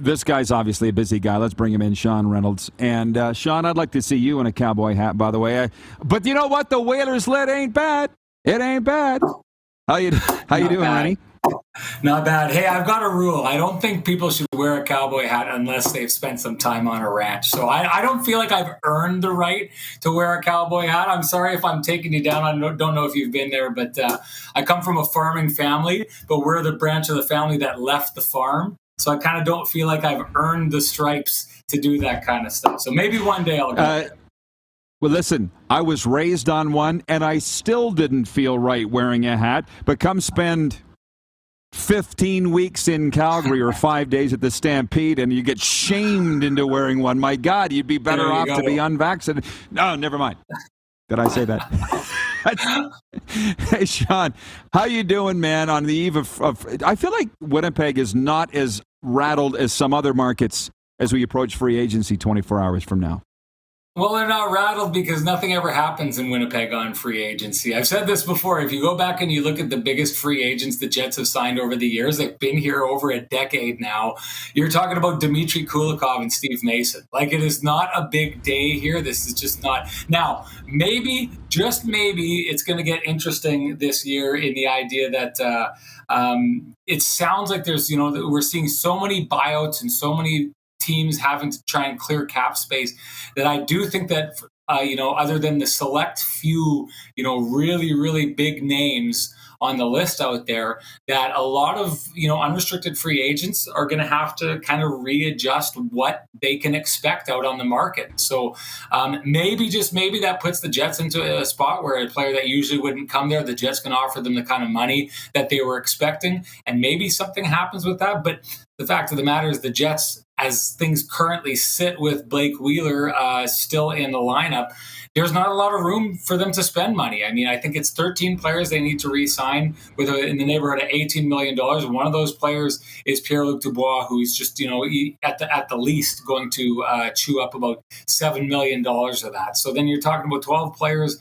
This guy's obviously a busy guy. Let's bring him in, Sean Reynolds. And Sean, I'd like to see you in a cowboy hat, by the way. But you know what? The Whalers lit ain't bad. It ain't bad. How you doing, Rennie? Not bad. Hey, I've got a rule. I don't think people should wear a cowboy hat unless they've spent some time on a ranch. So I don't feel like I've earned the right to wear a cowboy hat. I'm sorry if I'm taking you down. I don't know if you've been there, but I come from a farming family, but we're the branch of the family that left the farm. So I kind of don't feel like I've earned the stripes to do that kind of stuff. So maybe one day I'll go. Well, listen, I was raised on one, and I still didn't feel right wearing a hat. But come spend 15 weeks in Calgary or 5 days at the Stampede, and you get shamed into wearing one. My God, you'd be better off to be unvaccinated. No, never mind. Did I say that? Hey, Sean, how you doing, man, on the eve of I feel like Winnipeg is not as rattled as some other markets as we approach free agency 24 hours from now. Well, they're not rattled because nothing ever happens in Winnipeg on free agency. I've said this before. If you go back and you look at the biggest free agents the Jets have signed over the years, they've been here over a decade now. You're talking about Dmitry Kulikov and Steve Mason. Like, it is not a big day here. This is just not. Now, maybe, just maybe, it's going to get interesting this year in the idea that it sounds like there's, we're seeing so many buyouts and so many teams having to try and clear cap space that I do think that, other than the select few, really, really big names on the list out there, that a lot of, unrestricted free agents are going to have to kind of readjust what they can expect out on the market. So maybe that puts the Jets into a spot where a player that usually wouldn't come there, the Jets can offer them the kind of money that they were expecting. And maybe something happens with that. But the fact of the matter is the Jets, as things currently sit with Blake Wheeler still in the lineup, there's not a lot of room for them to spend money. I mean, I think it's 13 players they need to re-sign with in the neighborhood of $18 million. One of those players is Pierre-Luc Dubois, who's just, at the least going to chew up about $7 million of that. So then you're talking about 12 players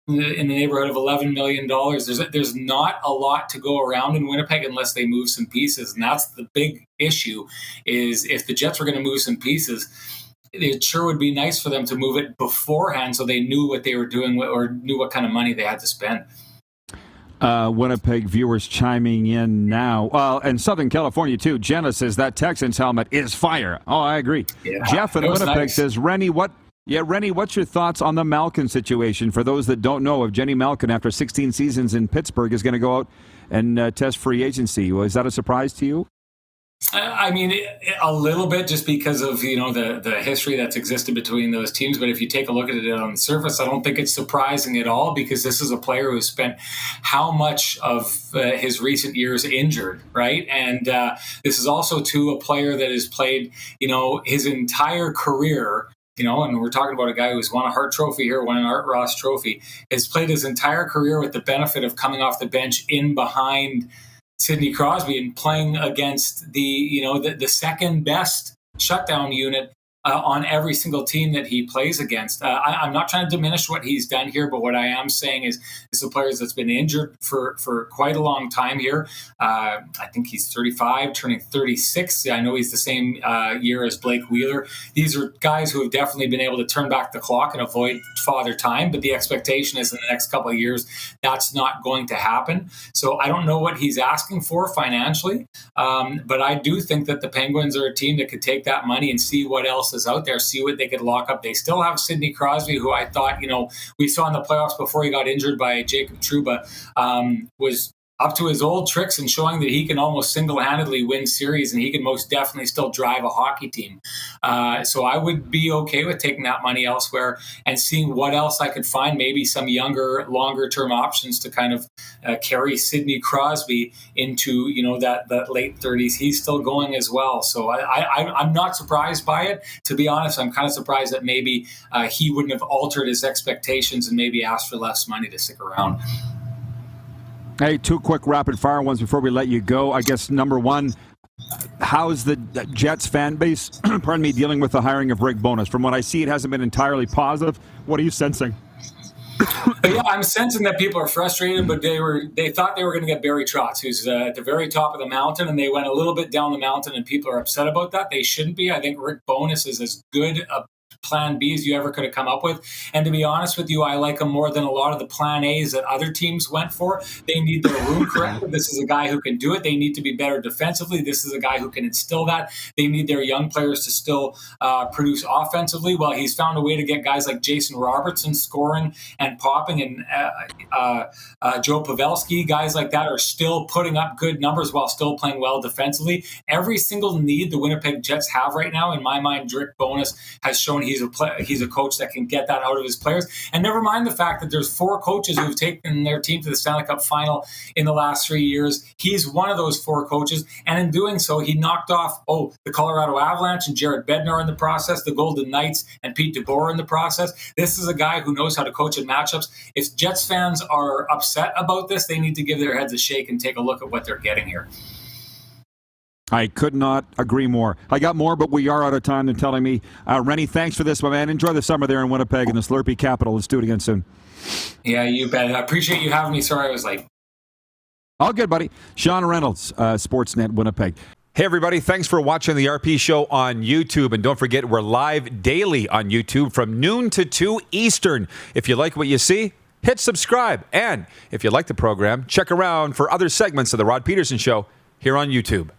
in the neighborhood of $11 million. There's not a lot to go around in Winnipeg unless they move some pieces. And that's the big issue, is if the Jets were going to move some pieces, it sure would be nice for them to move it beforehand so they knew what they were doing or knew what kind of money they had to spend. Winnipeg viewers chiming in now. And Southern California, too. Jenna says that Texans helmet is fire. Oh, I agree. Yeah, Jeff in Winnipeg says, Rennie, what's your thoughts on the Malkin situation? For those that don't know, if Jenny Malkin, after 16 seasons in Pittsburgh, is going to go out and test free agency. Is that a surprise to you? I mean, a little bit, just because of, the history that's existed between those teams. But if you take a look at it on the surface, I don't think it's surprising at all, because this is a player who spent how much of his recent years injured, right? And this is also, too, a player that has played, his entire career. And we're talking about a guy who's won a Hart Trophy here, won an Art Ross Trophy, has played his entire career with the benefit of coming off the bench in behind Sidney Crosby and playing against the second best shutdown unit on every single team that he plays against. I'm not trying to diminish what he's done here, but what I am saying is this is a player that's been injured for quite a long time here. I think he's 35, turning 36. I know he's the same year as Blake Wheeler. These are guys who have definitely been able to turn back the clock and avoid father time, but the expectation is in the next couple of years that's not going to happen. So I don't know what he's asking for financially, but I do think that the Penguins are a team that could take that money and see what else is out there, see what they could lock up. They still have Sidney Crosby, who I thought, we saw in the playoffs before he got injured by Jacob Trouba, was up to his old tricks and showing that he can almost single-handedly win series, and he can most definitely still drive a hockey team. So I would be okay with taking that money elsewhere and seeing what else I could find, maybe some younger, longer-term options to kind of carry Sidney Crosby into, that late 30s. He's still going as well. So I'm not surprised by it. To be honest, I'm kind of surprised that maybe he wouldn't have altered his expectations and maybe asked for less money to stick around. Hey, two quick rapid-fire ones before we let you go. I guess, number one, how's the Jets fan base, dealing with the hiring of Rick Bowness? From what I see, it hasn't been entirely positive. What are you sensing? But yeah, I'm sensing that people are frustrated, but they thought they were going to get Barry Trotz, who's at the very top of the mountain, and they went a little bit down the mountain, and people are upset about that. They shouldn't be. I think Rick Bowness is as good a plan B as you ever could have come up with. And to be honest with you, I like him more than a lot of the plan A's that other teams went for. They need their room corrected. This is a guy who can do it. They need to be better defensively. This is a guy who can instill that. They need their young players to still produce offensively. Well, he's found a way to get guys like Jason Robertson scoring and popping, and Joe Pavelski, guys like that are still putting up good numbers while still playing well defensively. Every single need the Winnipeg Jets have right now, in my mind, Rick Bowness has shown he's a coach that can get that out of his players. And never mind the fact that there's 4 coaches who've taken their team to the Stanley Cup final in the last 3 years. He's one of those 4 coaches. And in doing so, he knocked off, the Colorado Avalanche and Jared Bednar in the process, the Golden Knights and Pete DeBoer in the process. This is a guy who knows how to coach in matchups. If Jets fans are upset about this, they need to give their heads a shake and take a look at what they're getting here. I could not agree more. I got more, but we are out of time. They're telling me. Rennie, thanks for this, my man. Enjoy the summer there in Winnipeg and the Slurpee capital. Let's do it again soon. Yeah, you bet. I appreciate you having me. Sorry I was late. All good, buddy. Sean Reynolds, Sportsnet Winnipeg. Hey, everybody. Thanks for watching the RP Show on YouTube. And don't forget, we're live daily on YouTube from noon to 2 Eastern. If you like what you see, hit subscribe. And if you like the program, check around for other segments of the Rod Pedersen Show here on YouTube.